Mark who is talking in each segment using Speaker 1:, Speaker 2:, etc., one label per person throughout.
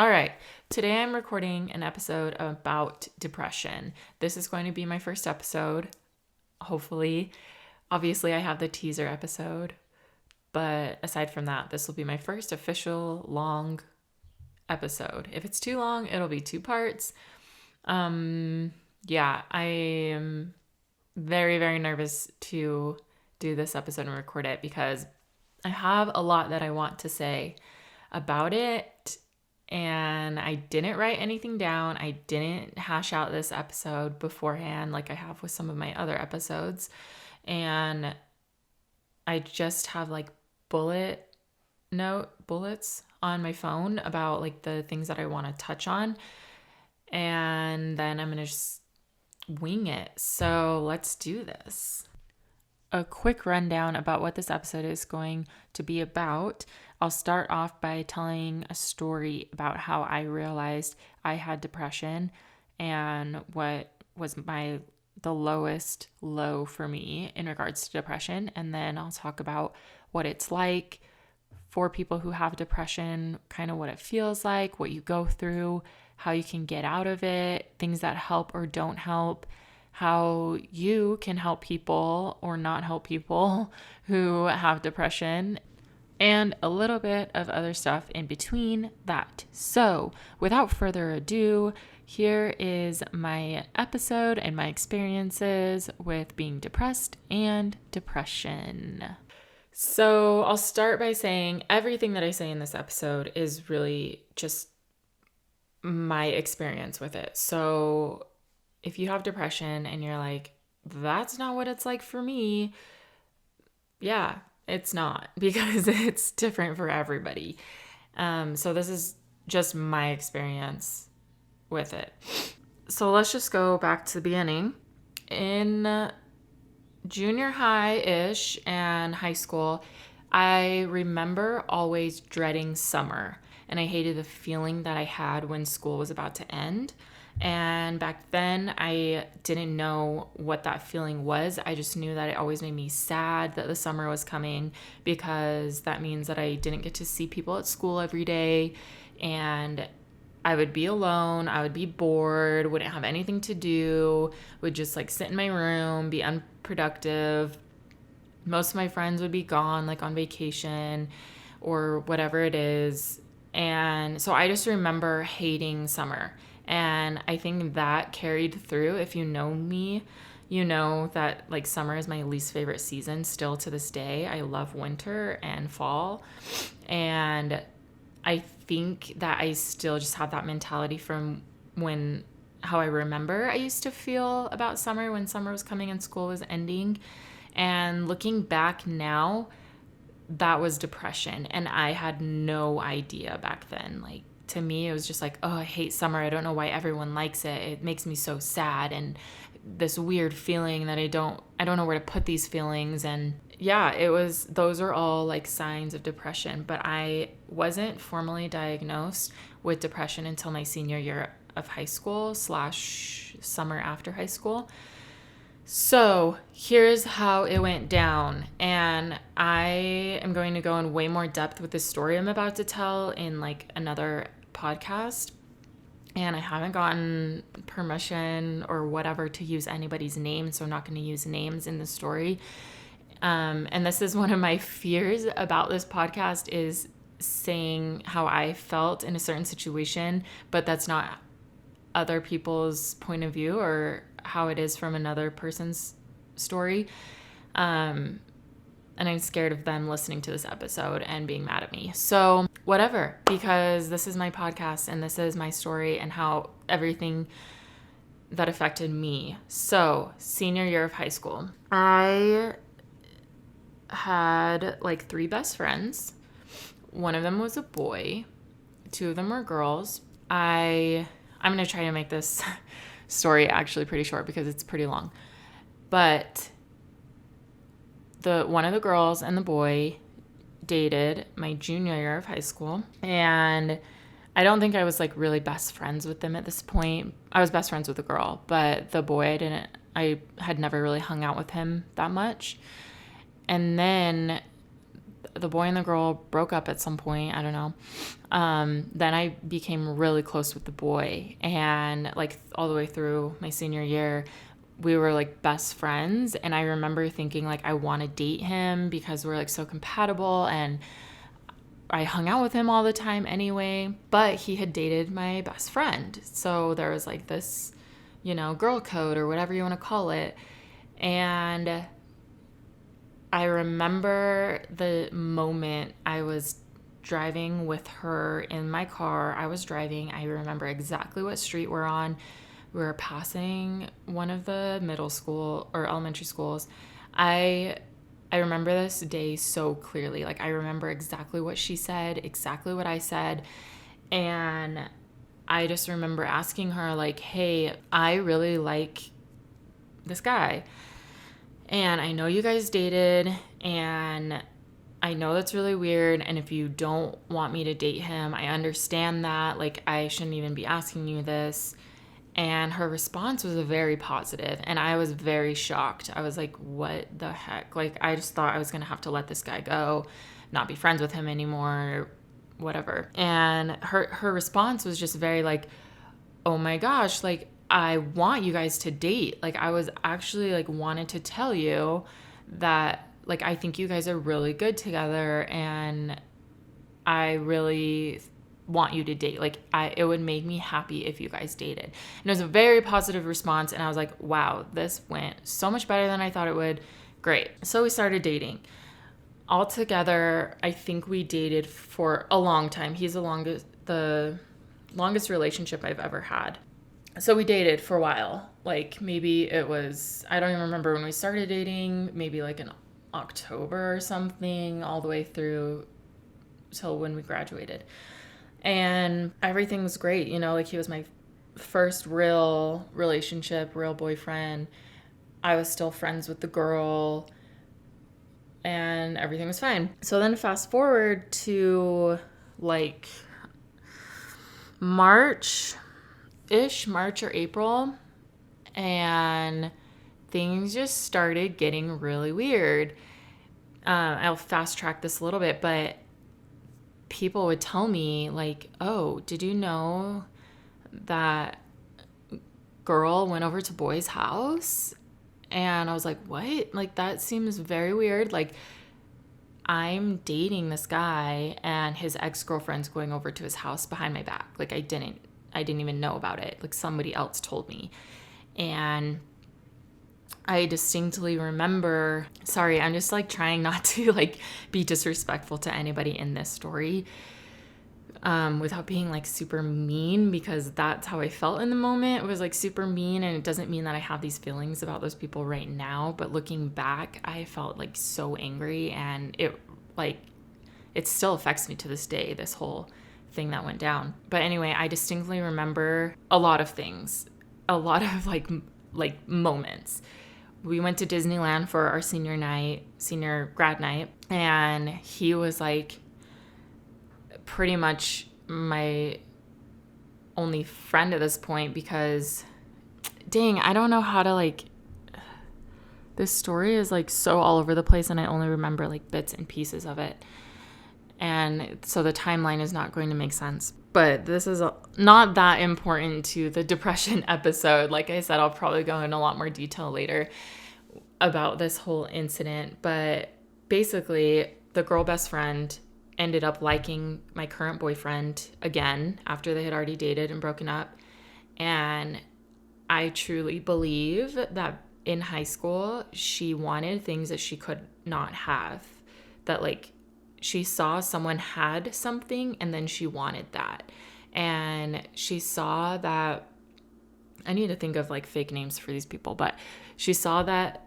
Speaker 1: All right. Today I'm recording an episode about depression. This is going to be my first episode, hopefully. Obviously, I have the teaser episode, but aside from that, this will be my first official long episode. If it's too long, it'll be 2 parts. Yeah, I am very, very nervous to do this episode and record it because I have a lot that I want to say about it. And I didn't write anything down. I didn't hash out this episode beforehand like I have with some of my other episodes. And I just have like bullets on my phone about like the things that I want to touch on. And then I'm going to just wing it. So let's do this. A quick rundown about what this episode is going to be about. I'll start off by telling a story about how I realized I had depression and what was the lowest low for me in regards to depression. And then I'll talk about what it's like for people who have depression, kind of what it feels like, what you go through, how you can get out of it, things that help or don't help, how you can help people or not help people who have depression, and a little bit of other stuff in between that. So without further ado, here is my episode and my experiences with being depressed and depression. So I'll start by saying everything that I say in this episode is really just my experience with it. So if you have depression and you're like, that's not what it's like for me, yeah, it's not, because it's different for everybody. So this is just my experience with it. So let's just go back to the beginning. In junior high-ish and high school, I remember always dreading summer, and I hated the feeling that I had when school was about to end. And back then, I didn't know what that feeling was. I just knew that it always made me sad that the summer was coming, because that means that I didn't get to see people at school every day, and I would be alone, I would be bored, wouldn't have anything to do, would just like sit in my room, be unproductive. Most of my friends would be gone, like on vacation or whatever it is. And so I just remember hating summer. And I think that carried through. If you know me, you know that like summer is my least favorite season still to this day. I love winter and fall. And I think that I still just have that mentality from how I remember I used to feel about summer when summer was coming and school was ending. And looking back now, that was depression. And I had no idea back then. Like, to me, it was just like, oh, I hate summer. I don't know why everyone likes it. It makes me so sad. And this weird feeling that I don't know where to put these feelings. And yeah, those are all like signs of depression. But I wasn't formally diagnosed with depression until my senior year of high school / summer after high school. So here's how it went down, and I am going to go in way more depth with this story I'm about to tell in like another podcast, and I haven't gotten permission or whatever to use anybody's name, so I'm not going to use names in the story. And this is one of my fears about this podcast, is saying how I felt in a certain situation, but that's not other people's point of view or how it is from another person's story. And I'm scared of them listening to this episode and being mad at me. So whatever, because this is my podcast and this is my story and how everything that affected me. So senior year of high school, I had like 3 best friends. One of them was a boy. 2 of them were girls. I'm going to try to make this story actually pretty short because it's pretty long. But one of the girls and the boy dated my junior year of high school. And I don't think I was like really best friends with them at this point. I was best friends with the girl, but the boy I had never really hung out with him that much. And then the boy and the girl broke up at some point. I don't know. Then I became really close with the boy, and like all the way through my senior year, we were like best friends. And I remember thinking like I want to date him because we're like so compatible, and I hung out with him all the time anyway. But he had dated my best friend, so there was like this, girl code or whatever you want to call it. And I remember the moment I was driving with her in my car. I was driving. I remember exactly what street we're on. We were passing one of the middle school or elementary schools. I remember this day so clearly. Like, I remember exactly what she said, exactly what I said. And I just remember asking her, like, hey, I really like this guy. And I know you guys dated, and I know that's really weird. And if you don't want me to date him, I understand that. Like, I shouldn't even be asking you this. And her response was very positive, and I was very shocked. I was like, what the heck? Like, I just thought I was going to have to let this guy go, not be friends with him anymore, whatever. And her response was just very like, oh my gosh, like, I want you guys to date. Like, I was actually like wanted to tell you that, like, I think you guys are really good together, and I really want you to date. Like, it would make me happy if you guys dated. And it was a very positive response, and I was like, wow, this went so much better than I thought it would. Great. So we started dating. Altogether, I think we dated for a long time. He's the longest relationship I've ever had. So we dated for a while. Like, maybe it was, I don't even remember when we started dating, maybe like in October or something, all the way through till when we graduated. And everything was great. Like, he was my first real relationship, real boyfriend. I was still friends with the girl, and everything was fine. So then fast forward to like March-ish, March or April, and things just started getting really weird. I'll fast track this a little bit, but people would tell me like, oh, did you know that girl went over to boy's house? And I was like, what? Like, that seems very weird. Like, I'm dating this guy, and his ex-girlfriend's going over to his house behind my back. Like, I didn't even know about it. Like, somebody else told me. And I distinctly remember, sorry, I'm just like trying not to like be disrespectful to anybody in this story, without being like super mean, because that's how I felt in the moment. It was like super mean, and it doesn't mean that I have these feelings about those people right now, but looking back, I felt like so angry, and it still affects me to this day, this whole thing that went down. But anyway, I distinctly remember a lot of things, a lot of like moments. We went to Disneyland for our senior grad night, and he was like pretty much my only friend at this point, because dang, I don't know how to like, this story is like so all over the place, and I only remember like bits and pieces of it. And so the timeline is not going to make sense. But this is not that important to the depression episode. Like I said, I'll probably go in a lot more detail later about this whole incident. But basically, the girl best friend ended up liking my current boyfriend again after they had already dated and broken up. And I truly believe that in high school, she wanted things that she could not have. That like, she saw someone had something, and then she wanted that. And she saw that, I need to think of like fake names for these people, but she saw that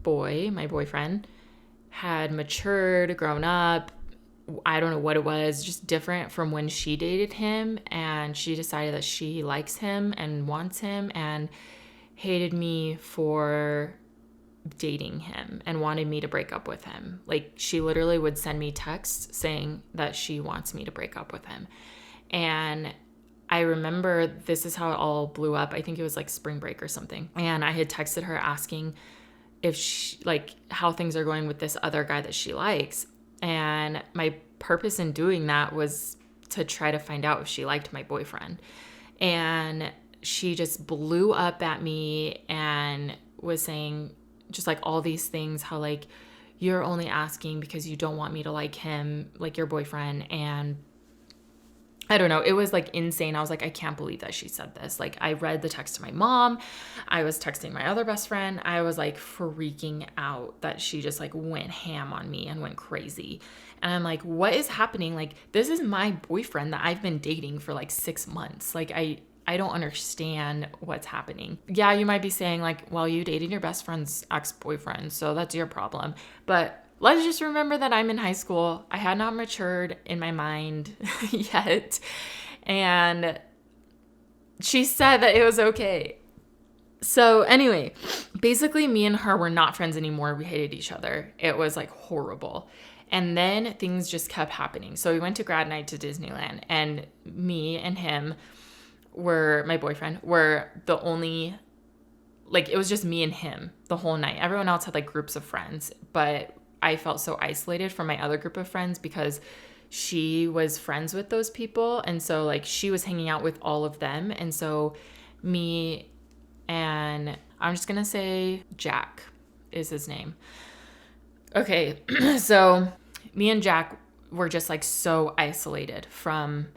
Speaker 1: boy, my boyfriend, had matured, grown up. I don't know what it was, just different from when she dated him. And she decided that she likes him and wants him, and hated me for dating him and wanted me to break up with him. Like, she literally would send me texts saying that she wants me to break up with him. And I remember this is how it all blew up. I think it was like spring break or something. And I had texted her asking if she, like, how things are going with this other guy that she likes. And my purpose in doing that was to try to find out if she liked my boyfriend. And she just blew up at me and was saying just like all these things, how like, you're only asking because you don't want me to like him, like your boyfriend. And I don't know. It was like insane. I was like, I can't believe that she said this. Like, I read the text to my mom. I was texting my other best friend. I was like freaking out that she just like went ham on me and went crazy. And I'm like, what is happening? Like, this is my boyfriend that I've been dating for like 6 months. Like, I don't understand what's happening. Yeah, you might be saying like, well, you dated your best friend's ex-boyfriend, so that's your problem. But let's just remember that I'm in high school. I had not matured in my mind yet. And she said that it was okay. So anyway, basically me and her were not friends anymore. We hated each other. It was like horrible. And then things just kept happening. So we went to grad night to Disneyland, and me and him my boyfriend, were the only, like, it was just me and him the whole night. Everyone else had like groups of friends, but I felt so isolated from my other group of friends because she was friends with those people. And so like she was hanging out with all of them. And so me and I'm just going to say Jack is his name. Okay. So me and Jack were just like so isolated from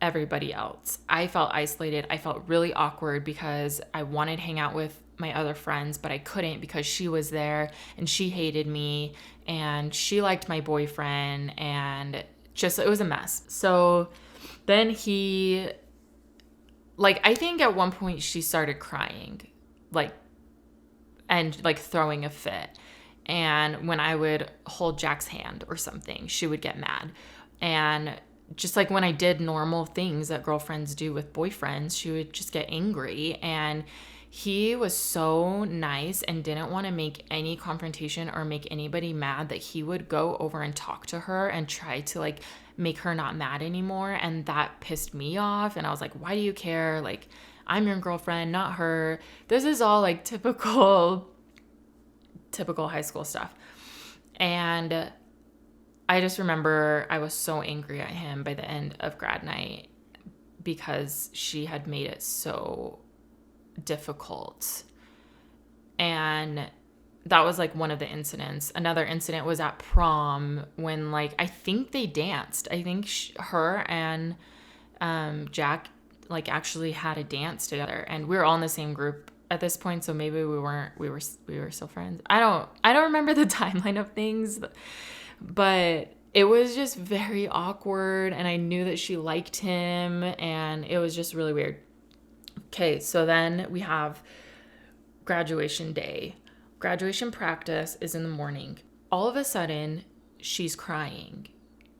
Speaker 1: everybody else. I felt isolated. I felt really awkward because I wanted to hang out with my other friends, but I couldn't because she was there and she hated me and she liked my boyfriend, and just, it was a mess. So then I think at one point she started crying, and throwing a fit. And when I would hold Jack's hand or something, she would get mad. And just like when I did normal things that girlfriends do with boyfriends, she would just get angry. And he was so nice and didn't want to make any confrontation or make anybody mad that he would go over and talk to her and try to like make her not mad anymore. And that pissed me off. And I was like, why do you care? Like, I'm your girlfriend, not her. This is all like typical high school stuff. And I just remember I was so angry at him by the end of grad night because she had made it so difficult. And that was like one of the incidents. Another incident was at prom when like I think they danced. I think her and Jack like actually had a dance together, and we were all in the same group at this point, so maybe we were still friends. I don't remember the timeline of things, but it was just very awkward, and I knew that she liked him, and it was just really weird. Okay, so then we have graduation day. Graduation practice is in the morning. All of a sudden, she's crying,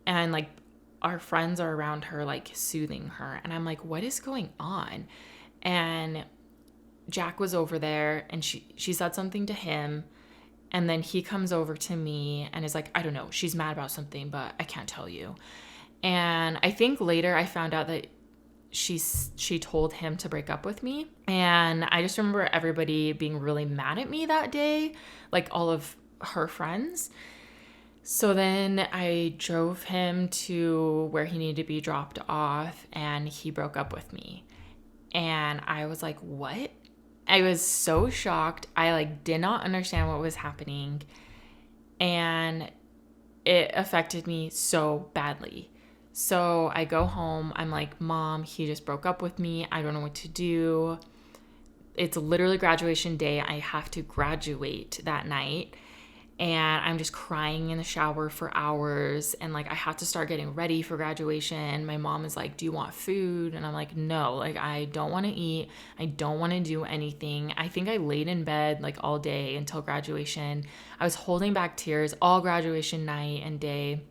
Speaker 1: and like our friends are around her like soothing her, and I'm like, what is going on? And Jack was over there, and she said something to him, and then he comes over to me and is like, I don't know, she's mad about something, but I can't tell you. And I think later I found out that she told him to break up with me. And I just remember everybody being really mad at me that day, like all of her friends. So then I drove him to where he needed to be dropped off, and he broke up with me. And I was like, what? I was so shocked. I like did not understand what was happening, and it affected me so badly. So I go home. I'm like, Mom, he just broke up with me. I don't know what to do. It's literally graduation day. I have to graduate that night. And I'm just crying in the shower for hours. And like, I have to start getting ready for graduation. My mom is like, do you want food? And I'm like, no, like, I don't want to eat. I don't want to do anything. I think I laid in bed like all day until graduation. I was holding back tears all graduation night and day.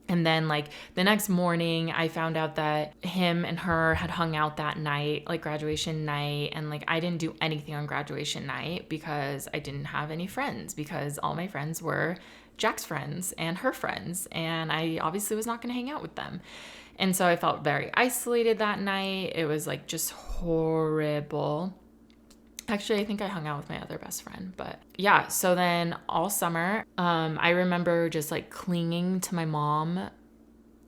Speaker 1: And then like the next morning, I found out that him and her had hung out that night, like graduation night. And like I didn't do anything on graduation night because I didn't have any friends, because all my friends were Jack's friends and her friends. And I obviously was not going to hang out with them. And so I felt very isolated that night. It was like just horrible. Actually, I think I hung out with my other best friend, but yeah. So then all summer, I remember just like clinging to my mom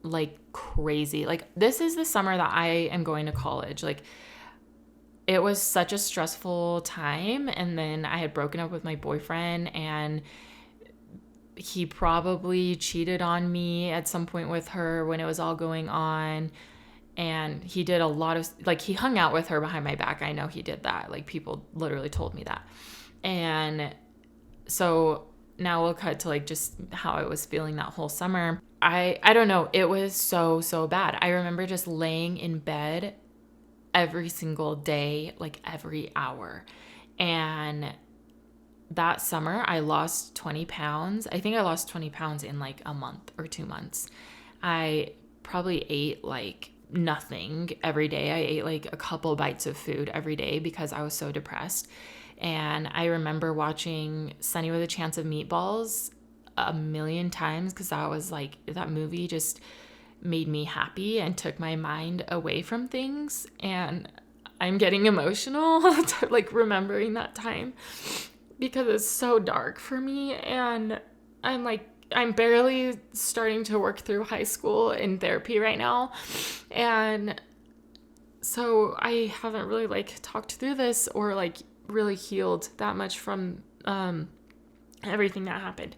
Speaker 1: like crazy. Like, this is the summer that I am going to college. Like, it was such a stressful time. And then I had broken up with my boyfriend, and he probably cheated on me at some point with her when it was all going on. And he did a lot of, like, he hung out with her behind my back. I know he did that. Like, people literally told me that. And so now we'll cut to like just how I was feeling that whole summer. I don't know. It was so bad. I remember just laying in bed every single day, like every hour. And that summer I lost 20 pounds. I think I lost 20 pounds in like a month or 2 months. I probably ate like nothing every day. I ate like a couple bites of food every day because I was so depressed. And I remember watching Sunny with a Chance of Meatballs a million times because that was like, that movie just made me happy and took my mind away from things. And I'm getting emotional like remembering that time because it's so dark for me. And I'm barely starting to work through high school in therapy right now. And so I haven't really like talked through this or like really healed that much from everything that happened.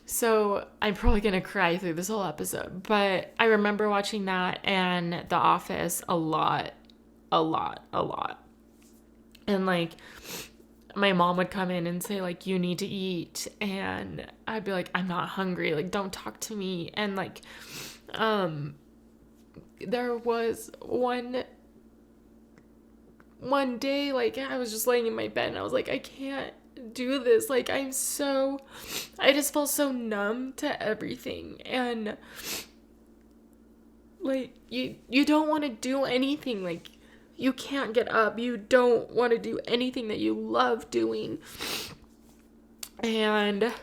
Speaker 1: So I'm probably going to cry through this whole episode. But I remember watching that and The Office a lot. And like, my mom would come in and say like, you need to eat. And I'd be like, I'm not hungry. Like, don't talk to me. And like, there was one day, like, I was just laying in my bed and I was like, I can't do this. Like, I just felt so numb to everything. And like, you don't want to do anything. Like, you can't get up. You don't want to do anything that you love doing. And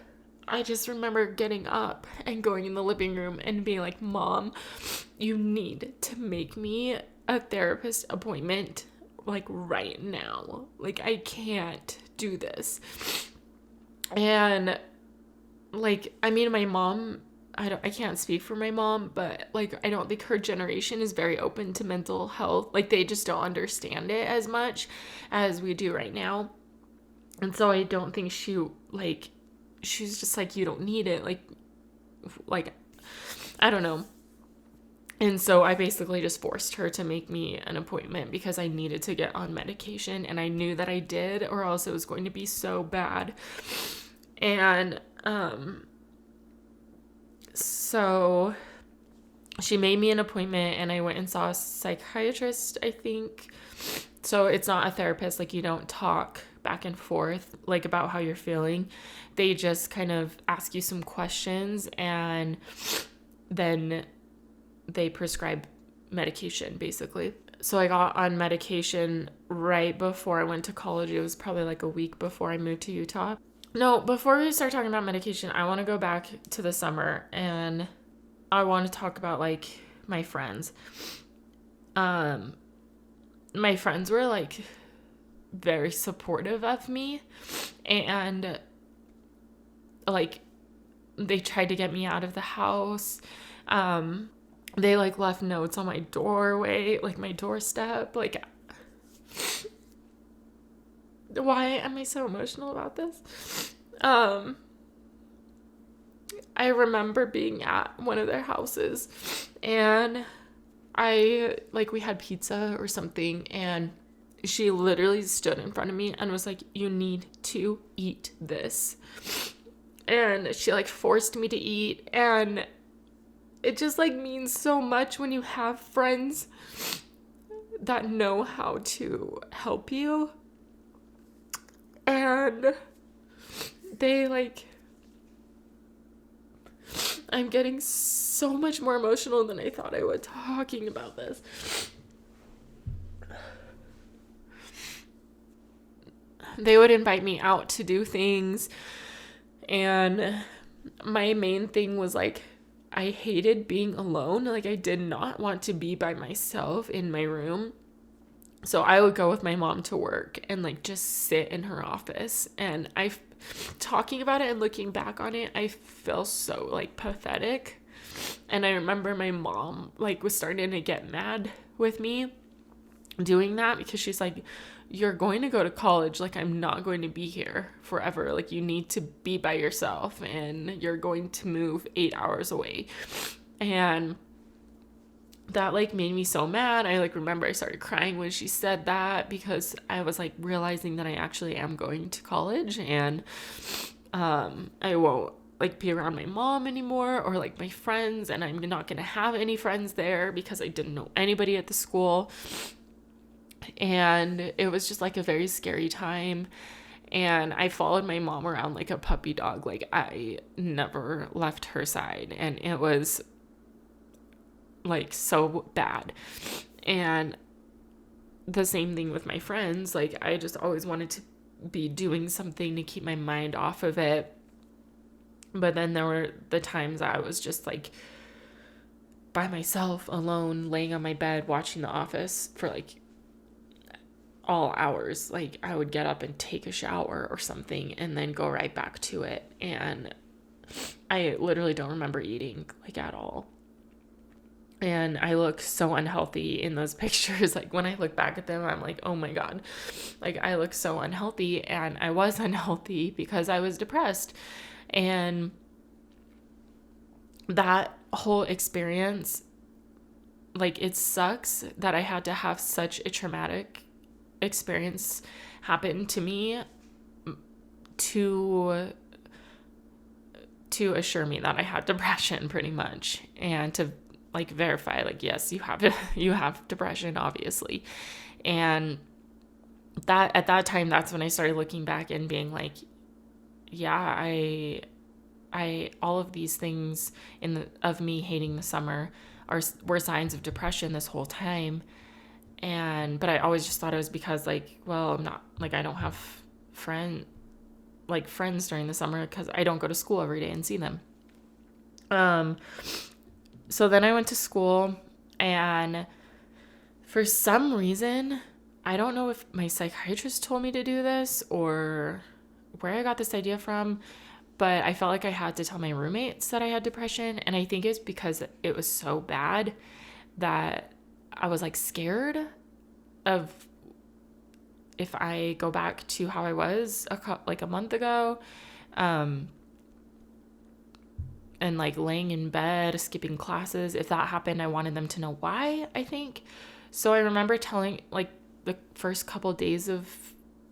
Speaker 1: I just remember getting up and going in the living room and being like, Mom, you need to make me a therapist appointment like right now. Like, I can't do this. And like, I mean, my mom, I can't speak for my mom, but like, I don't think her generation is very open to mental health. Like, they just don't understand it as much as we do right now. And so I don't think she's just like, you don't need it. Like, I don't know. And so I basically just forced her to make me an appointment because I needed to get on medication, and I knew that I did, or else it was going to be so bad. And so she made me an appointment, and I went and saw a psychiatrist, I think. So it's not a therapist. Like, you don't talk back and forth like about how you're feeling. They just kind of ask you some questions, and then they prescribe medication, basically. So I got on medication right before I went to college. It was probably like a week before I moved to Utah. No, before we start talking about medication, I want to go back to the summer, and I want to talk about like my friends. My friends were like very supportive of me, and like they tried to get me out of the house. They like left notes on my doorway, like my doorstep. Like, why am I so emotional about this? I remember being at one of their houses, and we had pizza or something, and she literally stood in front of me and was like, you need to eat this. And she like forced me to eat, and it just like means so much when you have friends that know how to help you. And they like, I'm getting so much more emotional than I thought I would talking about this. They would invite me out to do things, and my main thing was like, I hated being alone. Like, I did not want to be by myself in my room. So I would go with my mom to work and like just sit in her office. And talking about it and looking back on it, I feel so like pathetic. And I remember my mom like was starting to get mad with me doing that, because she's like, you're going to go to college. Like, I'm not going to be here forever. Like, you need to be by yourself, and you're going to move 8 hours away. And that like made me so mad. I like remember I started crying when she said that, because I was like realizing that I actually am going to college, and I won't like be around my mom anymore or like my friends, and I'm not going to have any friends there because I didn't know anybody at the school. And it was just like a very scary time. And I followed my mom around like a puppy dog. Like, I never left her side, and it was like so bad. And the same thing with my friends. Like, I just always wanted to be doing something to keep my mind off of it. But then there were the times I was just like by myself, alone, laying on my bed, watching The Office for like all hours. Like, I would get up and take a shower or something and then go right back to it. And I literally don't remember eating like at all. And I look so unhealthy in those pictures. Like, when I look back at them, I'm like, oh my God, like I look so unhealthy. And I was unhealthy because I was depressed. And that whole experience, like, it sucks that I had to have such a traumatic experience happen to me to assure me that I had depression, pretty much, and to like verify, like, yes, you have depression, obviously. And that at that time, that's when I started looking back and being like, yeah, I all of these things of me hating the summer were signs of depression this whole time. But I always just thought it was because, like, well, I'm not, like, I don't have friends during the summer because I don't go to school every day and see them. So then I went to school, and for some reason, I don't know if my psychiatrist told me to do this or where I got this idea from, but I felt like I had to tell my roommates that I had depression. And I think it's because it was so bad that I was like scared of if I go back to how I was like a month ago, and like laying in bed, skipping classes. If that happened, I wanted them to know why, I think. So I remember telling, like, the first couple days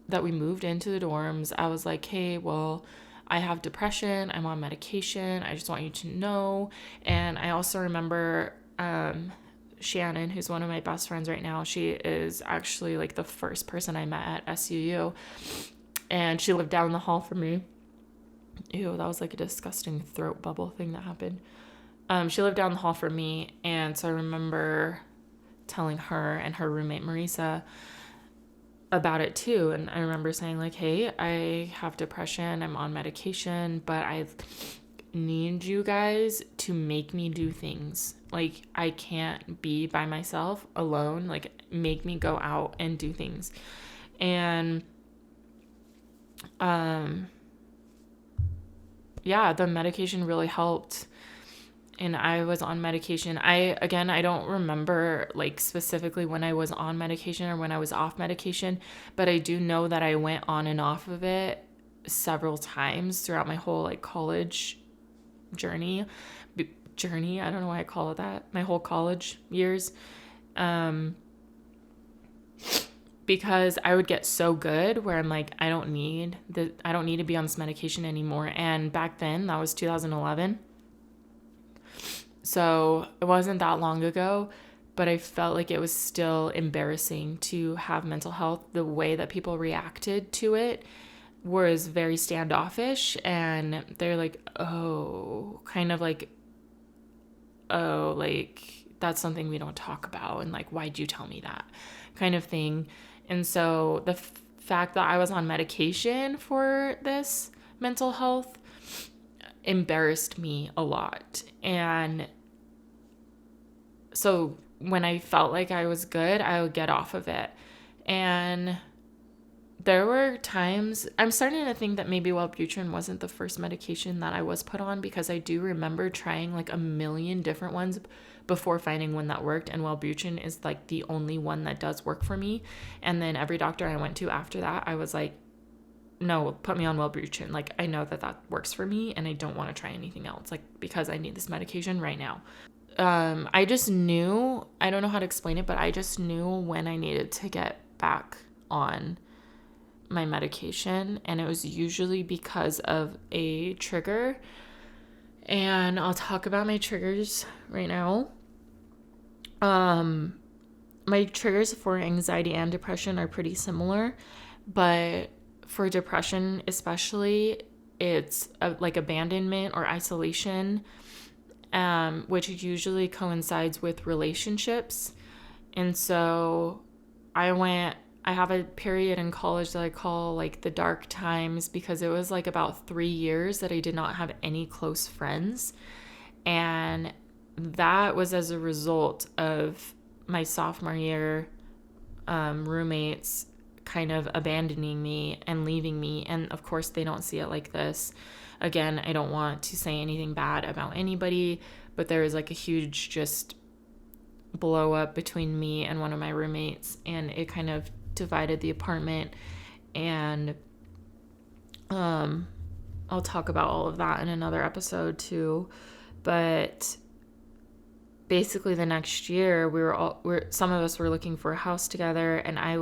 Speaker 1: that we moved into the dorms, I was like, hey, well, I have depression. I'm on medication. I just want you to know. And I also remember Shannon, who's one of my best friends right now. She is actually like the first person I met at SUU. And she lived down the hall from me. Ew, that was like a disgusting throat bubble thing that happened. She lived down the hall from me, and so I remember telling her and her roommate Marisa about it too. And I remember saying, like, hey, I have depression, I'm on medication, but I need you guys to make me do things. Like, I can't be by myself alone. Like, make me go out and do things. And yeah, the medication really helped. And I was on medication. I don't remember like specifically when I was on medication or when I was off medication, but I do know that I went on and off of it several times throughout my whole like college journey. I don't know why I call it that. My whole college years. Because I would get so good where I'm like, I don't need to be on this medication anymore. And back then, that was 2011. So it wasn't that long ago, but I felt like it was still embarrassing to have mental health. The way that people reacted to it was very standoffish, and they're like, oh, kind of like, oh, like, that's something we don't talk about. And like, why'd you tell me that kind of thing? And so the fact that I was on medication for this mental health embarrassed me a lot. And so when I felt like I was good, I would get off of it. And there were times, I'm starting to think that maybe Wellbutrin wasn't the first medication that I was put on, because I do remember trying like a million different ones before finding one that worked, and Wellbutrin is like the only one that does work for me. And then every doctor I went to after that, I was like, no, put me on Wellbutrin. Like, I know that that works for me, and I don't want to try anything else, like, because I need this medication right now. I just knew, I don't know how to explain it, but I just knew when I needed to get back on my medication, and it was usually because of a trigger. And I'll talk about my triggers right now. My triggers for anxiety and depression are pretty similar, but for depression especially, it's like abandonment or isolation, which usually coincides with relationships. And so I have a period in college that I call like the dark times, because it was like about 3 years that I did not have any close friends. And that was as a result of my sophomore year roommates kind of abandoning me and leaving me. And of course, they don't see it like this. Again, I don't want to say anything bad about anybody, but there was like a huge just blow up between me and one of my roommates, and it kind of divided the apartment. And I'll talk about all of that in another episode too. But basically the next year some of us were looking for a house together, and I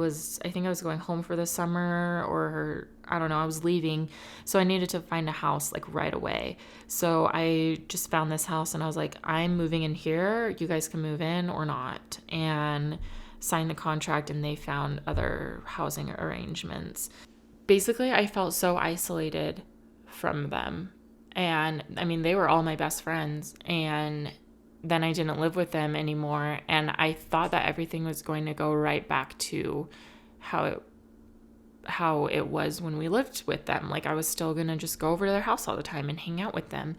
Speaker 1: think I was going home for the summer, or I don't know, I was leaving, so I needed to find a house like right away. So I just found this house, and I was like, I'm moving in here, you guys can move in or not, and signed the contract. And they found other housing arrangements. Basically, I felt so isolated from them, and I mean, they were all my best friends, and then I didn't live with them anymore, and I thought that everything was going to go right back to how it was when we lived with them. Like, I was still going to just go over to their house all the time and hang out with them.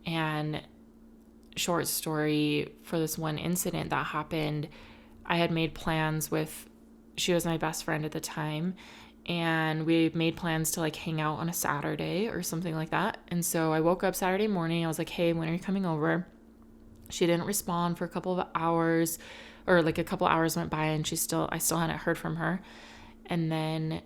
Speaker 1: And short story, for this one incident that happened, I had made plans with, she was my best friend at the time, and we made plans to like hang out on a Saturday or something like that. And so I woke up Saturday morning, I was like, hey, when are you coming over? She didn't respond for a couple of hours, or like a couple hours went by, and I still hadn't heard from her. And then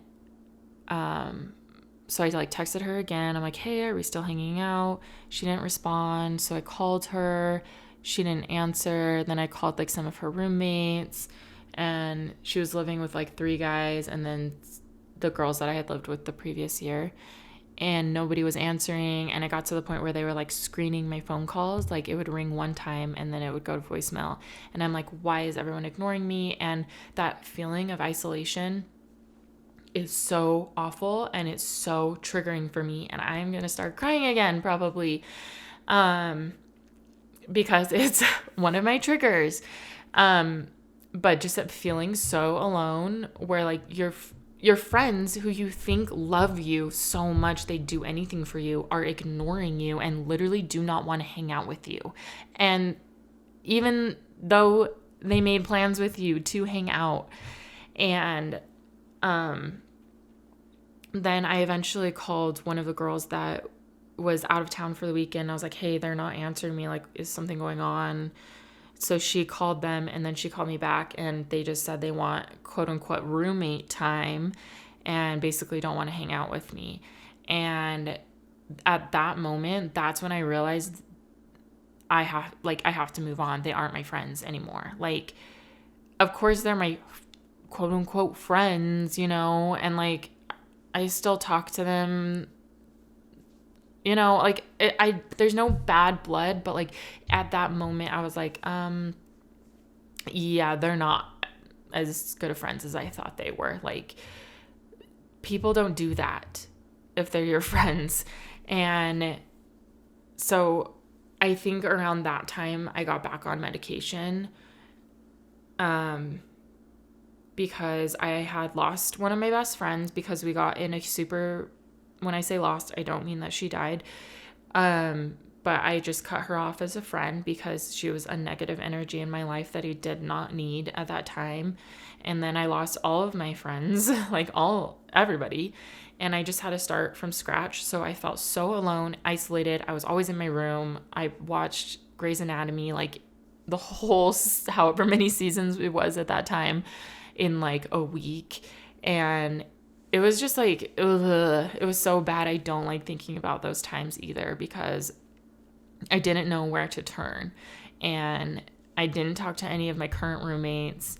Speaker 1: so I like texted her again. I'm like, hey, are we still hanging out? She didn't respond. So I called her. She didn't answer. Then I called like some of her roommates, and she was living with like 3 guys, and then the girls that I had lived with the previous year, and nobody was answering. And it got to the point where they were like screening my phone calls. Like, it would ring one time and then it would go to voicemail. And I'm like, why is everyone ignoring me? And that feeling of isolation is so awful, and it's so triggering for me. And I'm going to start crying again, probably, because it's one of my triggers. But just that feeling so alone, where like your friends who you think love you so much, they do anything for you, are ignoring you and literally do not want to hang out with you. And even though they made plans with you to hang out. And then I eventually called one of the girls that was out of town for the weekend. I was like, hey, they're not answering me. Like, is something going on? So she called them, and then she called me back, and they just said they want quote unquote roommate time and basically don't want to hang out with me. And at that moment, that's when I realized I have to move on. They aren't my friends anymore. Like, of course they're my quote unquote friends, and like, I still talk to them, like there's no bad blood, but like at that moment I was like, yeah, they're not as good of friends as I thought they were. Like, people don't do that if they're your friends. And so I think around that time I got back on medication, because I had lost one of my best friends, because we got in a super, when I say lost, I don't mean that she died. But but I just cut her off as a friend because she was a negative energy in my life that I did not need at that time. And then I lost all of my friends, like everybody. And I just had to start from scratch. So I felt so alone, isolated. I was always in my room. I watched Grey's Anatomy, like the whole, however many seasons it was at that time, in like a week. And it was just like, ugh, it was so bad. I don't like thinking about those times either because I didn't know where to turn. And I didn't talk to any of my current roommates.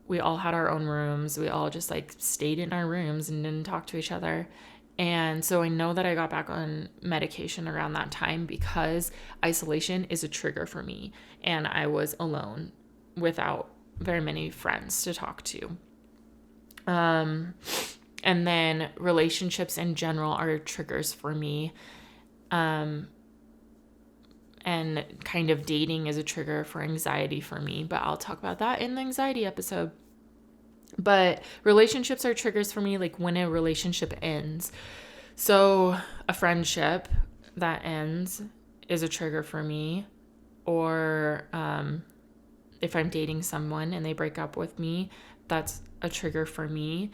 Speaker 1: We all had our own rooms. We all just like stayed in our rooms and didn't talk to each other. And so I know that I got back on medication around that time because isolation is a trigger for me. And I was alone without very many friends to talk to. And then relationships in general are triggers for me. And kind of dating is a trigger for anxiety for me, but I'll talk about that in the anxiety episode. But relationships are triggers for me, like when a relationship ends. So a friendship that ends is a trigger for me. Or if I'm dating someone and they break up with me, that's a trigger for me.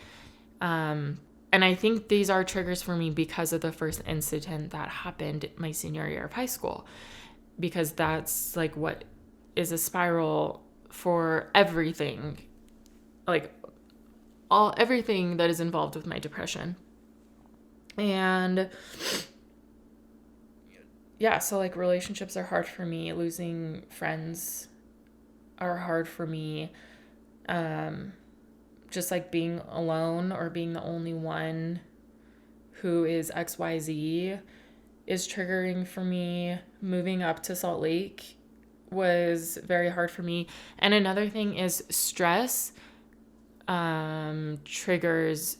Speaker 1: And I think these are triggers for me because of the first incident that happened my senior year of high school. Because that's like what is a spiral for everything. Like everything that is involved with my depression. And yeah, so like relationships are hard for me. Losing friends are hard for me. Just like being alone or being the only one who is XYZ is triggering for me. Moving up to Salt Lake was very hard for me. And another thing is stress triggers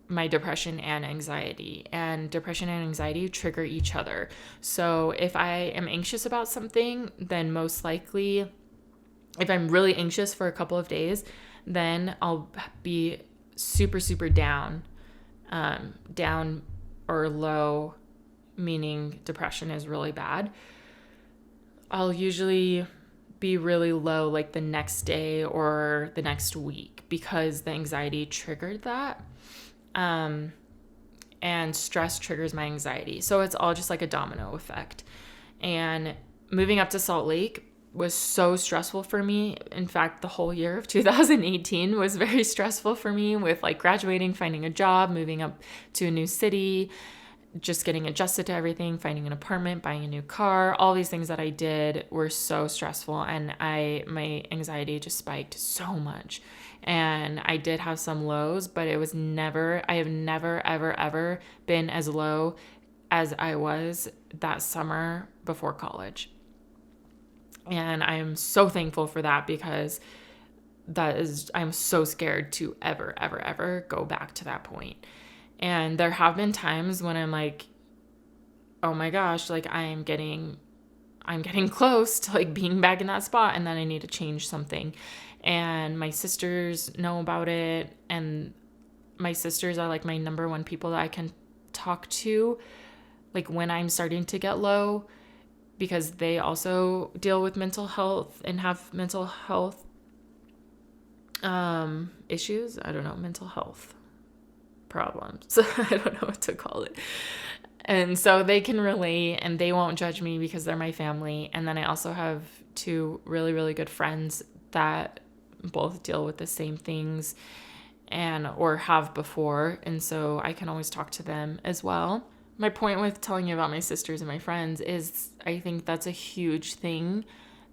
Speaker 1: my depression and anxiety, and depression and anxiety trigger each other. So if I am anxious about something, then most likely, if I'm really anxious for a couple of days, then I'll be super, super down or low, meaning depression is really bad. I'll usually be really low like the next day or the next week because the anxiety triggered that. And stress triggers my anxiety. So it's all just like a domino effect. And moving up to Salt Lake was so stressful for me. In fact, the whole year of 2018 was very stressful for me with like graduating, finding a job, moving up to a new city, just getting adjusted to everything, finding an apartment, buying a new car. All these things that I did were so stressful, and my anxiety just spiked so much. And I did have some lows, but I have never, ever, ever been as low as I was that summer before college. And I am so thankful for that because I'm so scared to ever, ever, ever go back to that point. And there have been times when I'm like, oh my gosh, like I'm getting close to like being back in that spot, and then I need to change something. And my sisters know about it, and my sisters are like my number one people that I can talk to, like when I'm starting to get low, because they also deal with mental health and have mental health issues. I don't know, mental health problems. I don't know what to call it. And so they can relate and they won't judge me because they're my family. And then I also have two really, really good friends that both deal with the same things or have before. And so I can always talk to them as well. My point with telling you about my sisters and my friends is I think that's a huge thing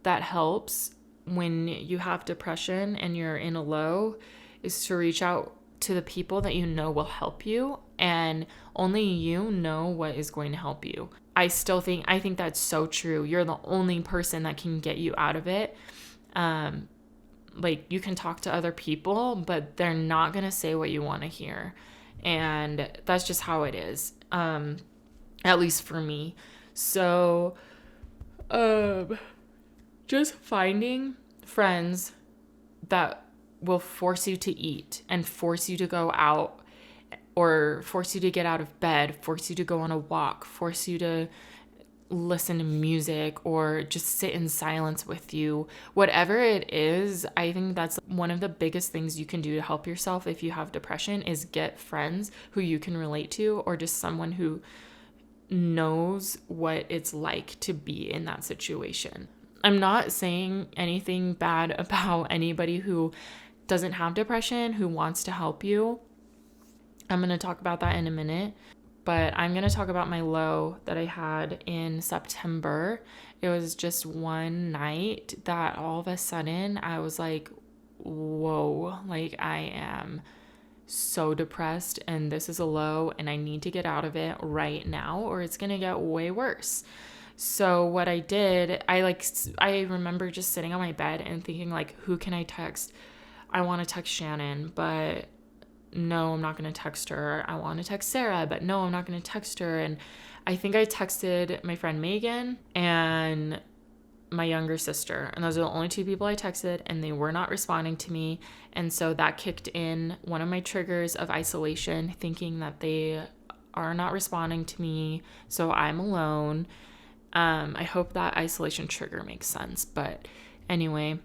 Speaker 1: that helps when you have depression and you're in a low, is to reach out to the people that you know will help you, and only you know what is going to help you. I think that's so true. You're the only person that can get you out of it. Like you can talk to other people, but they're not going to say what you want to hear. And that's just how it is. At least for me. So, just finding friends that will force you to eat and force you to go out, or force you to get out of bed, force you to go on a walk, force you to listen to music or just sit in silence with you. Whatever it is, I think that's one of the biggest things you can do to help yourself if you have depression is get friends who you can relate to, or just someone who knows what it's like to be in that situation. I'm not saying anything bad about anybody who doesn't have depression, who wants to help you. I'm going to talk about that in a minute, but I'm going to talk about my low that I had in September. It was just one night that all of a sudden I was like, whoa, like I am so depressed and this is a low and I need to get out of it right now or it's going to get way worse. So what I did, I remember just sitting on my bed and thinking like, who can I text? I want to text Shannon, but no, I'm not going to text her. I want to text Sarah, but no, I'm not going to text her. And I think I texted my friend Megan and my younger sister, and those are the only two people I texted, and they were not responding to me. And so that kicked in one of my triggers of isolation, thinking that they are not responding to me, so I'm alone. I hope that isolation trigger makes sense, but anyway,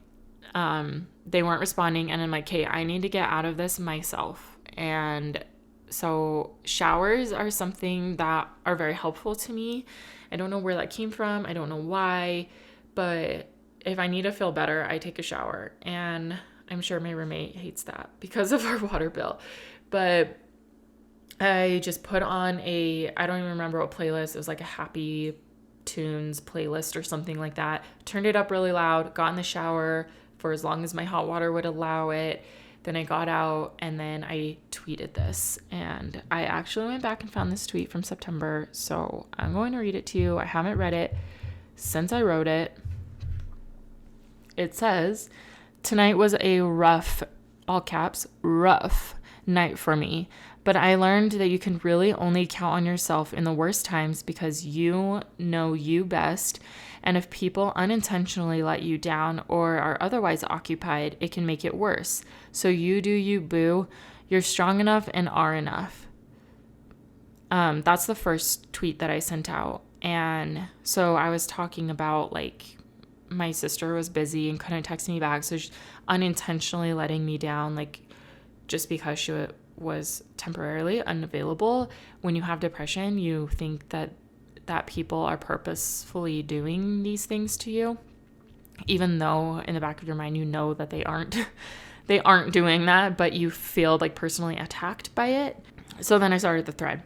Speaker 1: they weren't responding, and I'm like, okay, I need to get out of this myself. And so showers are something that are very helpful to me. I don't know where that came from. I don't know why. But if I need to feel better, I take a shower. And I'm sure my roommate hates that because of our water bill. But I just put on I don't even remember what playlist. It was like a Happy Tunes playlist or something like that. Turned it up really loud, got in the shower for as long as my hot water would allow it. Then I got out and then I tweeted this. And I actually went back and found this tweet from September. So I'm going to read it to you. I haven't read it since I wrote it. It says, tonight was a rough, all caps, rough night for me, but I learned that you can really only count on yourself in the worst times because you know you best, and if people unintentionally let you down or are otherwise occupied, it can make it worse. So you do you, boo. You're strong enough and are enough. That's the first tweet that I sent out. And so I was talking about like my sister was busy and couldn't text me back. So she's unintentionally letting me down, like just because she was temporarily unavailable. When you have depression, you think that people are purposefully doing these things to you, even though in the back of your mind, you know that they aren't doing that, but you feel like personally attacked by it. So then I started the thread.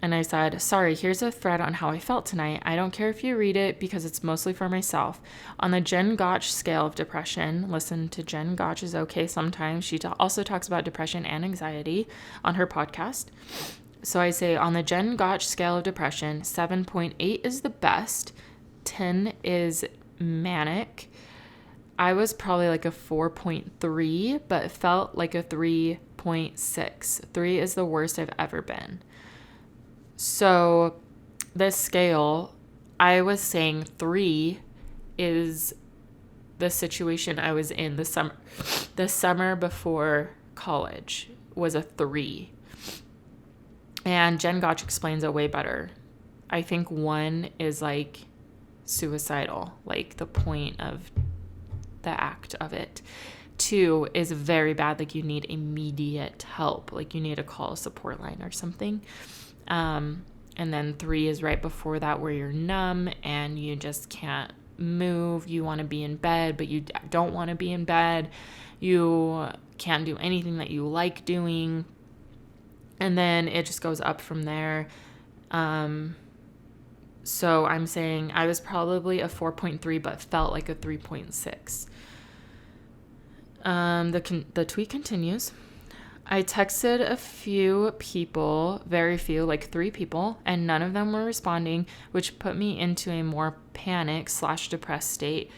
Speaker 1: And I said, sorry, here's a thread on how I felt tonight. I don't care if you read it because it's mostly for myself. On the Jen Gotch scale of depression, listen to Jen Gotch is okay sometimes. She also talks about depression and anxiety on her podcast. So I say on the Jen Gotch scale of depression, 7.8 is the best. 10 is manic. I was probably like a 4.3, but felt like a 3.6. 3 is the worst I've ever been. So this scale, I was saying 3 is the situation I was in the summer. The summer before college was a 3. And Jen Gotch explains it way better. I think 1 is like suicidal, like the point of the act of it. 2 is very bad, like you need immediate help, like you need to call a support line or something. And then 3 is right before that where you're numb and you just can't move. You want to be in bed, but you don't want to be in bed. You can't do anything that you like doing. And then it just goes up from there. So I'm saying I was probably a 4.3, but felt like a 3.6. The tweet continues. I texted a few people, very few, like 3 people, and none of them were responding, which put me into a more panic/depressed state.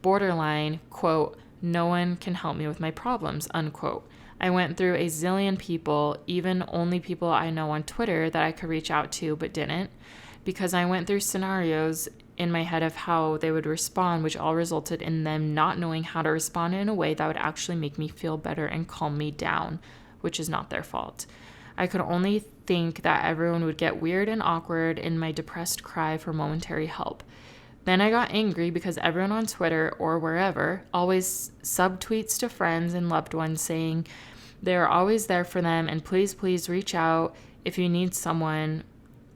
Speaker 1: Borderline, quote, no one can help me with my problems, unquote. I went through a zillion people, even only people I know on Twitter that I could reach out to, but didn't, because I went through scenarios in my head of how they would respond, which all resulted in them not knowing how to respond in a way that would actually make me feel better and calm me down, which is not their fault. I could only think that everyone would get weird and awkward in my depressed cry for momentary help. Then I got angry because everyone on Twitter or wherever always subtweets to friends and loved ones saying they are always there for them and please, please reach out if you need someone.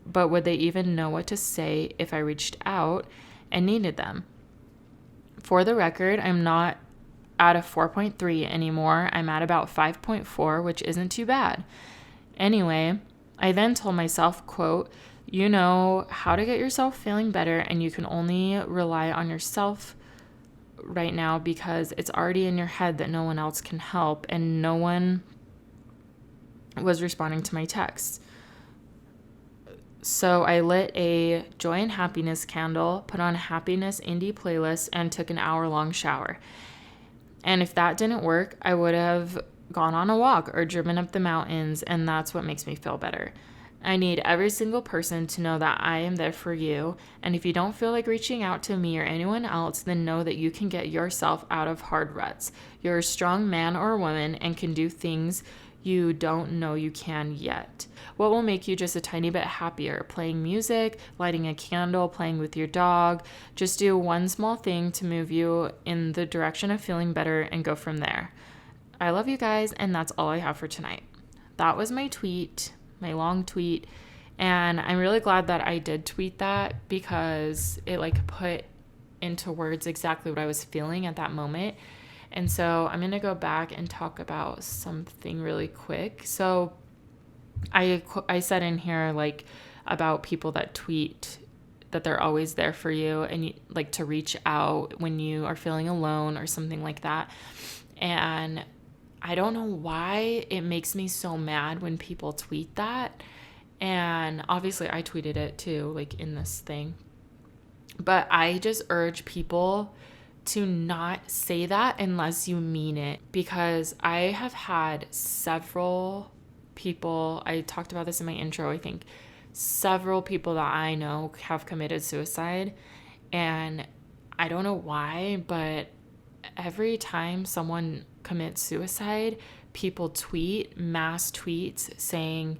Speaker 1: But would they even know what to say if I reached out and needed them? For the record, I'm not at a 4.3 anymore. I'm at about 5.4, which isn't too bad. Anyway, I then told myself, quote, you know how to get yourself feeling better and you can only rely on yourself right now because it's already in your head that no one else can help, and no one was responding to my texts. So I lit a joy and happiness candle, put on a happiness indie playlist, and took an hour-long shower. And if that didn't work, I would have gone on a walk or driven up the mountains, and that's what makes me feel better. I need every single person to know that I am there for you, and if you don't feel like reaching out to me or anyone else, then know that you can get yourself out of hard ruts. You're a strong man or woman and can do things you don't know you can yet. What will make you just a tiny bit happier? Playing music, lighting a candle, playing with your dog. Just do one small thing to move you in the direction of feeling better and go from there. I love you guys, and that's all I have for tonight. That was my tweet, my long tweet, and I'm really glad that I did tweet that because it put into words exactly what I was feeling at that moment. And so I'm going to go back and talk about something really quick. So I said in here about people that tweet that they're always there for you and to reach out when you are feeling alone or something like that. And I don't know why it makes me so mad when people tweet that. And obviously I tweeted it too, in this thing. But I just urge people to not say that unless you mean it, because I have had several people, I talked about this in my intro, I think, several people that I know have committed suicide, and I don't know why, but every time someone commits suicide, people tweet, mass tweets saying,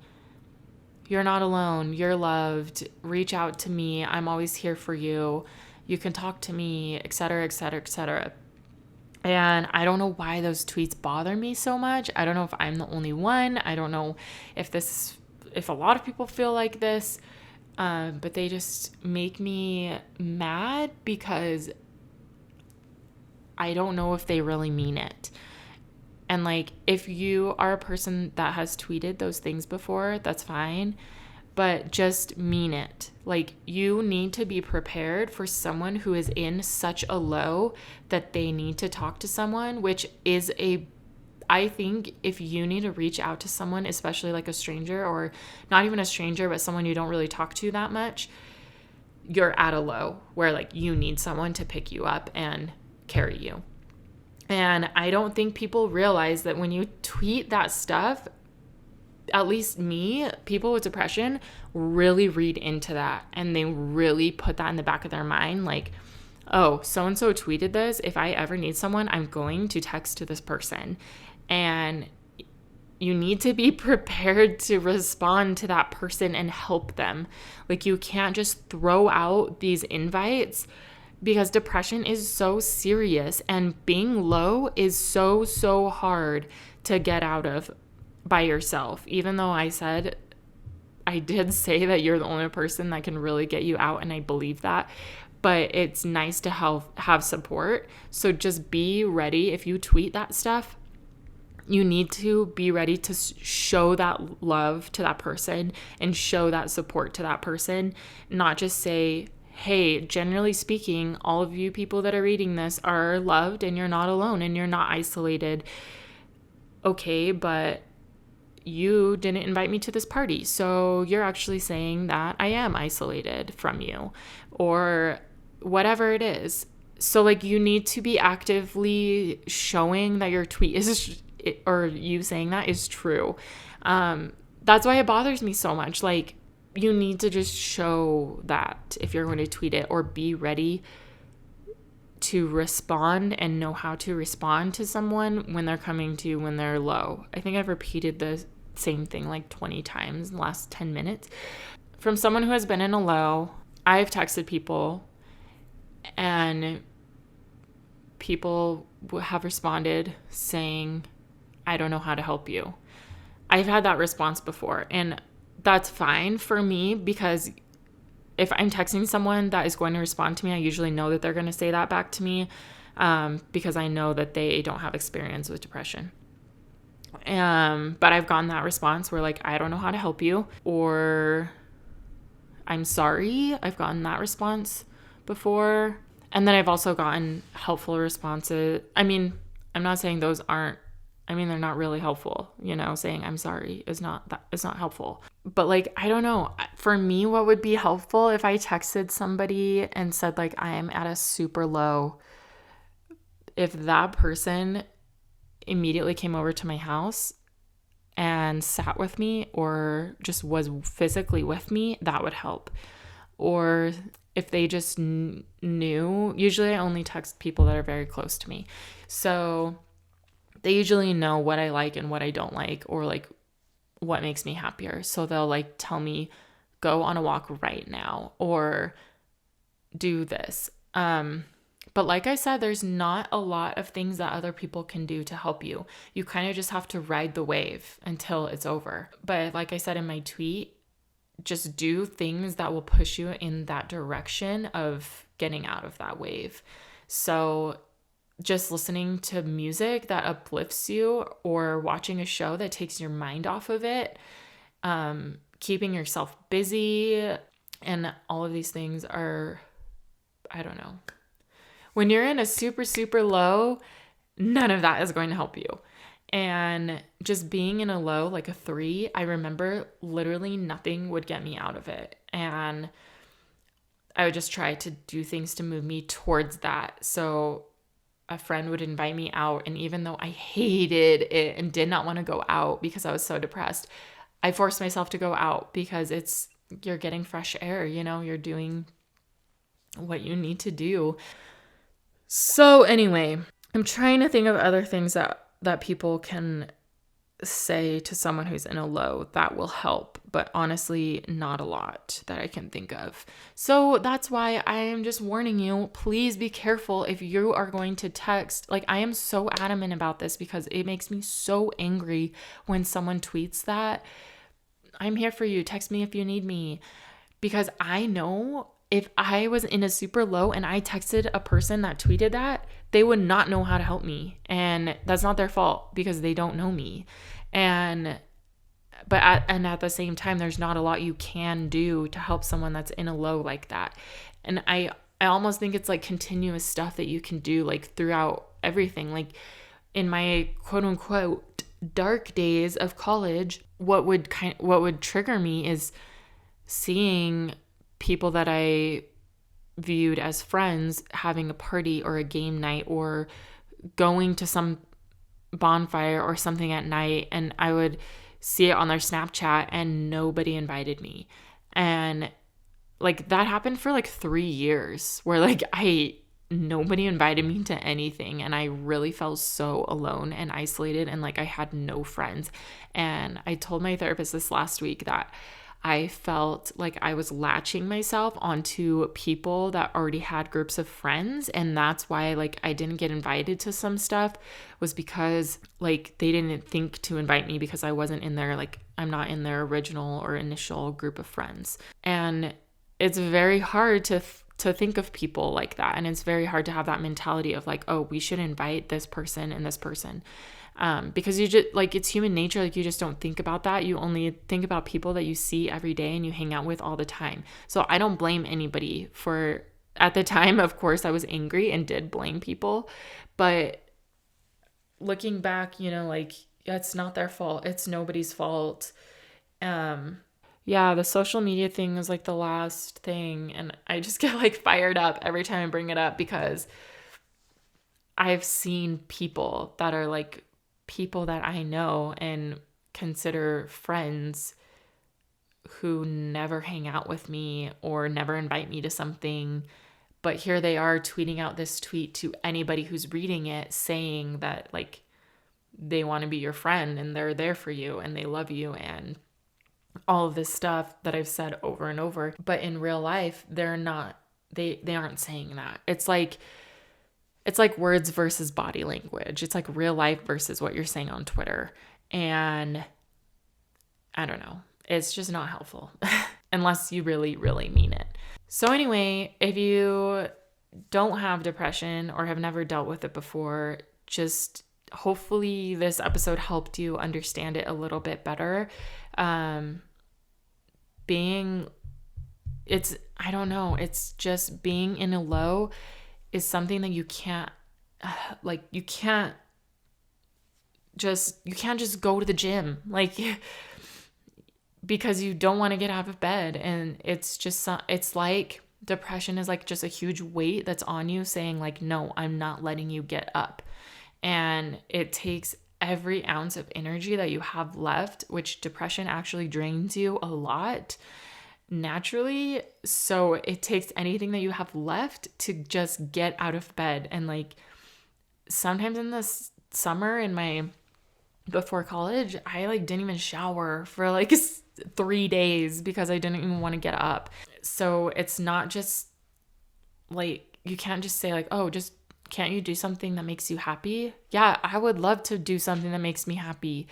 Speaker 1: you're not alone, you're loved, reach out to me, I'm always here for you, you can talk to me, etc., etc., etc. And I don't know why those tweets bother me so much. I don't know if I'm the only one. I don't know if a lot of people feel like this, but they just make me mad because I don't know if they really mean it. And if you are a person that has tweeted those things before, that's fine. But just mean it. You need to be prepared for someone who is in such a low that they need to talk to someone, which is I think if you need to reach out to someone, especially a stranger, or not even a stranger, but someone you don't really talk to that much, you're at a low where you need someone to pick you up and carry you. And I don't think people realize that when you tweet that stuff, at least me, people with depression really read into that, and they really put that in the back of their mind, oh, so-and-so tweeted this. If I ever need someone, I'm going to text to this person. And you need to be prepared to respond to that person and help them. You can't just throw out these invites, because depression is so serious and being low is so, so hard to get out of by yourself. Even though I did say that you're the only person that can really get you out, and I believe that, but it's nice to have support. So just be ready. If you tweet that stuff, you need to be ready to show that love to that person and show that support to that person, not just say, hey, generally speaking, all of you people that are reading this are loved and you're not alone and you're not isolated. Okay, but you didn't invite me to this party, so you're actually saying that I am isolated from you, or whatever it is. So you need to be actively showing that your tweet is, or you saying that is true. That's why it bothers me so much. You need to just show that if you're going to tweet it, or be ready to respond and know how to respond to someone when they're coming to you when they're low. I think I've repeated same thing like 20 times in the last 10 minutes. From someone who has been in a low, I've texted people and people have responded saying, I don't know how to help you. I've had that response before, and that's fine for me, because if I'm texting someone that is going to respond to me, I usually know that they're going to say that back to me, because I know that they don't have experience with depression. But I've gotten that response where like, I don't know how to help you, or I'm sorry. I've gotten that response before. And then I've also gotten helpful responses. I mean, I'm not saying those aren't, I mean, they're not really helpful. Saying I'm sorry is not helpful. But like, I don't know. For me, what would be helpful if I texted somebody and said like, I am at a super low, if that person immediately came over to my house and sat with me or just was physically with me, that would help. Or if they just knew, usually I only text people that are very close to me. So they usually know what I like and what I don't like, or like what makes me happier. So they'll like tell me, go on a walk right now, or do this. But like I said, there's not a lot of things that other people can do to help you. You kind of just have to ride the wave until it's over. But like I said in my tweet, just do things that will push you in that direction of getting out of that wave. So just listening to music that uplifts you, or watching a show that takes your mind off of it, keeping yourself busy, and all of these things are, I don't know. When you're in a super, super low, none of that is going to help you. And just being in a low, like a 3, I remember literally nothing would get me out of it. And I would just try to do things to move me towards that. So a friend would invite me out, and even though I hated it and did not want to go out because I was so depressed, I forced myself to go out, because you're getting fresh air, you're doing what you need to do. So anyway, I'm trying to think of other things that people can say to someone who's in a low that will help, but honestly, not a lot that I can think of. So that's why I am just warning you, please be careful if you are going to text. Like, I am so adamant about this because it makes me so angry when someone tweets that, I'm here for you, text me if you need me. Because I know if I was in a super low and I texted a person that tweeted that, they would not know how to help me. And that's not their fault, because they don't know me. At the same time, there's not a lot you can do to help someone that's in a low like that. And I almost think it's like continuous stuff that you can do like throughout everything. Like in my quote unquote dark days of college, what would trigger me is seeing people that I viewed as friends having a party or a game night, or going to some bonfire or something at night, and I would see it on their Snapchat and nobody invited me. And like that happened for like 3 years, where like nobody invited me to anything, and I really felt so alone and isolated, and like I had no friends. And I told my therapist this last week that I felt like I was latching myself onto people that already had groups of friends. And that's why like I didn't get invited to some stuff, was because like they didn't think to invite me because I wasn't in their, like I'm not in their original or initial group of friends. And it's very hard to think of people like that. And it's very hard to have that mentality of like, oh, we should invite this person and this person. Because you just like, it's human nature. Like you just don't think about that. You only think about people that you see every day and you hang out with all the time. So I don't blame anybody for, at the time, of course, I was angry and did blame people, but looking back, like it's not their fault. It's nobody's fault. Yeah, the social media thing is like the last thing. And I just get like fired up every time I bring it up, because I've seen people that are like people that I know and consider friends who never hang out with me or never invite me to something. But here they are tweeting out this tweet to anybody who's reading it, saying that like they want to be your friend and they're there for you and they love you and all of this stuff that I've said over and over. But in real life, they're not, they aren't saying that. It's like words versus body language. It's like real life versus what you're saying on Twitter. And I don't know. It's just not helpful unless you really, really mean it. So anyway, if you don't have depression or have never dealt with it before, just hopefully this episode helped you understand it a little bit better. It's just being in a low is something that you can't just go to the gym, like, because you don't want to get out of bed. And it's like depression is like just a huge weight that's on you saying like, no, I'm not letting you get up. And it takes every ounce of energy that you have left, which depression actually drains you a lot naturally. So it takes anything that you have left to just get out of bed. And like sometimes in the summer before college, I like didn't even shower for like 3 days because I didn't even want to get up. So it's not just like, you can't just say like, oh, just can't you do something that makes you happy? Yeah, I would love to do something that makes me happy,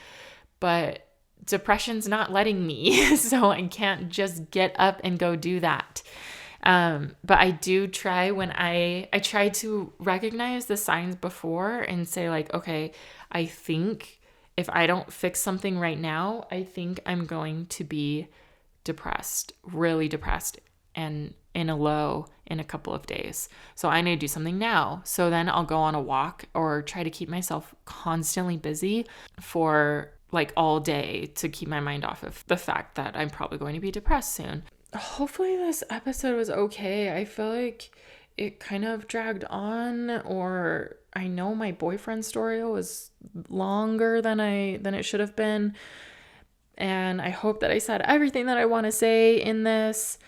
Speaker 1: but depression's not letting me. So I can't just get up and go do that. But I do try when I try to recognize the signs before and say like, okay, I think if I don't fix something right now, I think I'm going to be depressed, really depressed, and in a low in a couple of days. So I need to do something now. So then I'll go on a walk or try to keep myself constantly busy for like all day to keep my mind off of the fact that I'm probably going to be depressed soon. Hopefully this episode was okay. I feel like it kind of dragged on, or I know my boyfriend story was longer than it should have been. And I hope that I said everything that I want to say in this.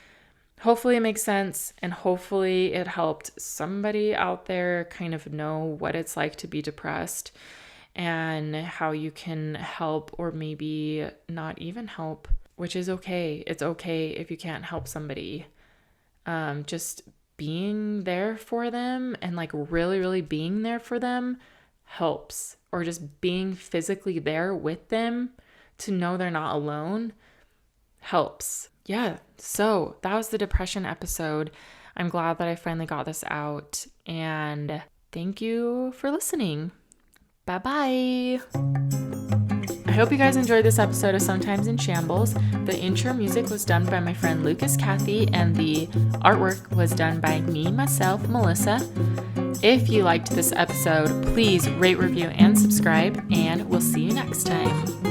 Speaker 1: Hopefully it makes sense, and hopefully it helped somebody out there kind of know what it's like to be depressed and how you can help, or maybe not even help, which is okay. It's okay if you can't help somebody. Just being there for them and like really, really being there for them helps, or just being physically there with them to know they're not alone helps. Yeah, so that was the depression episode. I'm glad that I finally got this out, and thank you for listening. Bye-bye. I hope you guys enjoyed this episode of Sometimes in Shambles. The intro music was done by my friend Lucas Cathy, and the artwork was done by me, myself, Melissa. If you liked this episode, please rate, review, and subscribe, and we'll see you next time.